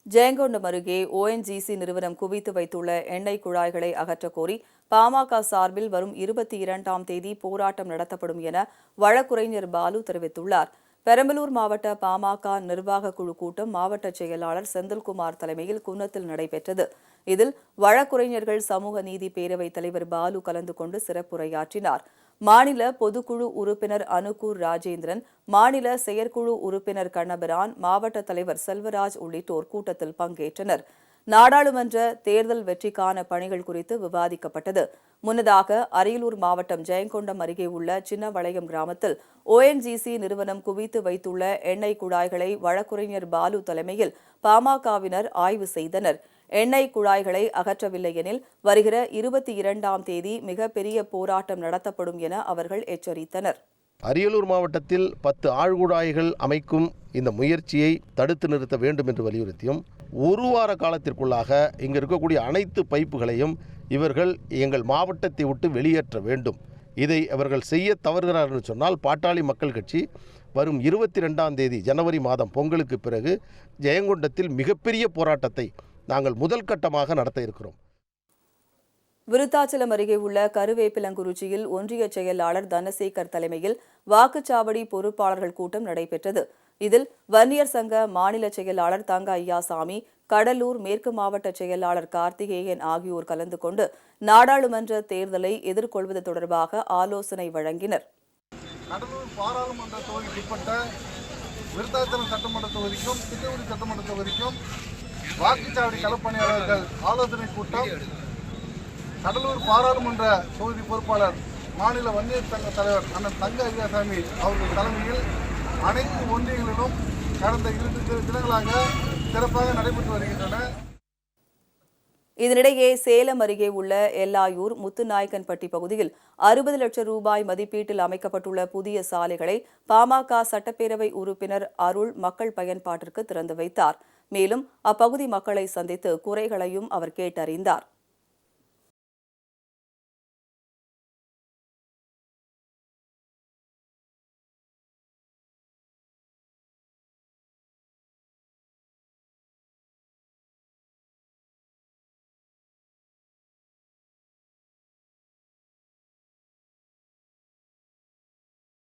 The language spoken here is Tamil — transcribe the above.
ஜெயங்கொண்டம் அருகே ONGC நிறுவனம் குவித்து வைத்துள்ள எண்ணெய் குழாய்களை அகற்றக் கோரி பாமக சார்பில் வரும் 22ஆம் தேதி போராட்டம் நடத்தப்படும் என வழக்குரைஞர் பாலு தெரிவித்துள்ளார். பெரம்பலூர் மாவட்ட பாமக நிர்வாக குழு கூட்டம் மாவட்ட செயலாளர் செந்தில்குமார் தலைமையில் குன்னத்தில் நடைபெற்றது. இதில் வழக்குரைஞர்கள் சமூக நீதி பேரவைத் தலைவர் பாலு கலந்து கொண்டு சிறப்புரையாற்றினார். மாநில பொதுக்குழு உறுப்பினர் அனுக்கூர் ராஜேந்திரன், மாநில செயற்குழு உறுப்பினர் கண்ணபிரான், மாவட்ட தலைவர் செல்வராஜ் உள்ளிட்டோர் கூட்டத்தில் பங்கேற்றனர். நாடாளுமன்ற தேர்தல் வெற்றிக்கான பணிகள் குறித்து விவாதிக்கப்பட்டது. முன்னதாக அரியலூர் மாவட்டம் ஜெயங்கொண்டம் அருகே உள்ள சின்னவளையம் கிராமத்தில் ONGC நிறுவனம் குவித்து வைத்துள்ள எண்ணெய் குழாய்களை வழக்குரைஞர் பாலு தலைமையில் பாமகவினர் ஆய்வு செய்தனர். எண்ணெய் குழாய்களை அகற்றவில்லை எனில் வருகிற 22ஆம் தேதி மிகப்பெரிய போராட்டம் நடத்தப்படும் என அவர்கள் எச்சரித்தனர். அரியலூர் மாவட்டத்தில் 10 ஆழ்குழாய்கள் அமைக்கும் இந்த முயற்சியை தடுத்து நிறுத்த வேண்டும் என்று வலியுறுத்தியும், ஒரு வார காலத்திற்குள்ளாக இங்கு இருக்கக்கூடிய அனைத்து பைப்புகளையும் இவர்கள் எங்கள் மாவட்டத்தை விட்டு வெளியேற்ற வேண்டும். இதை அவர்கள் செய்ய தவறுகிறார் என்று சொன்னால் பாட்டாளி மக்கள் கட்சி வரும் 22ஆம் தேதி ஜனவரி மாதம் பொங்கலுக்கு பிறகு ஜெயங்கொண்டத்தில் மிகப்பெரிய போராட்டத்தை நாங்கள் முதல் கட்டமாக நடத்த இருக்கிறோம். விருத்தாச்சலம் அருகே உள்ள கருவேப்பிலங்குறிச்சியில் ஒன்றிய செயலாளர் தனசேகர் தலைமையில் வாக்குச்சாவடி பொறுப்பாளர்கள் கூட்டம் நடைபெற்றது. இதில் வன்னியர் சங்க மாநில செயலாளர் தங்க ஐயாசாமி, கடலூர் மேற்கு மாவட்ட செயலாளர் கார்த்திகேயன் ஆகியோர் கலந்து கொண்டு நாடாளுமன்ற தேர்தலை எதிர்கொள்வது தொடர்பாக ஆலோசனை வழங்கினர். கடலூர் பாராளுமன்ற தொகுதிக்குட்பட்ட விருத்தாச்சலம் சட்டமன்ற தொகுதிக்கும் திட்டக்குடி சட்டமன்ற தொகுதிக்கும் வாக்குச்சாவடி களப்பணியாளர்கள் ஆலோசனை கூட்டம் கடலூர் பாராளுமன்ற தொகுதி பொறுப்பாளர் மாநில வன்னியர் சங்க தலைவர் அண்ணன் தங்க ஐயாசாமி அவர்கள் தலைமையில் அனைத்து ஒன்றியங்களிலும் கடந்த 2 தினங்களாக சிறப்பாக நடைபெற்று வருகின்றன. இதனிடையே சேலம் அருகே உள்ள எல்லாயூர் முத்துநாயக்கன்பட்டி பகுதியில் 60 லட்சம் ரூபாய் மதிப்பீட்டில் அமைக்கப்பட்டுள்ள புதிய சாலைகளை பாமக சட்டப்பேரவை உறுப்பினர் அருள் மக்கள் பயன்பாட்டிற்கு திறந்து வைத்தார். மேலும் அப்பகுதி மக்களை சந்தித்து குறைகளையும் அவர் கேட்டறிந்தார்.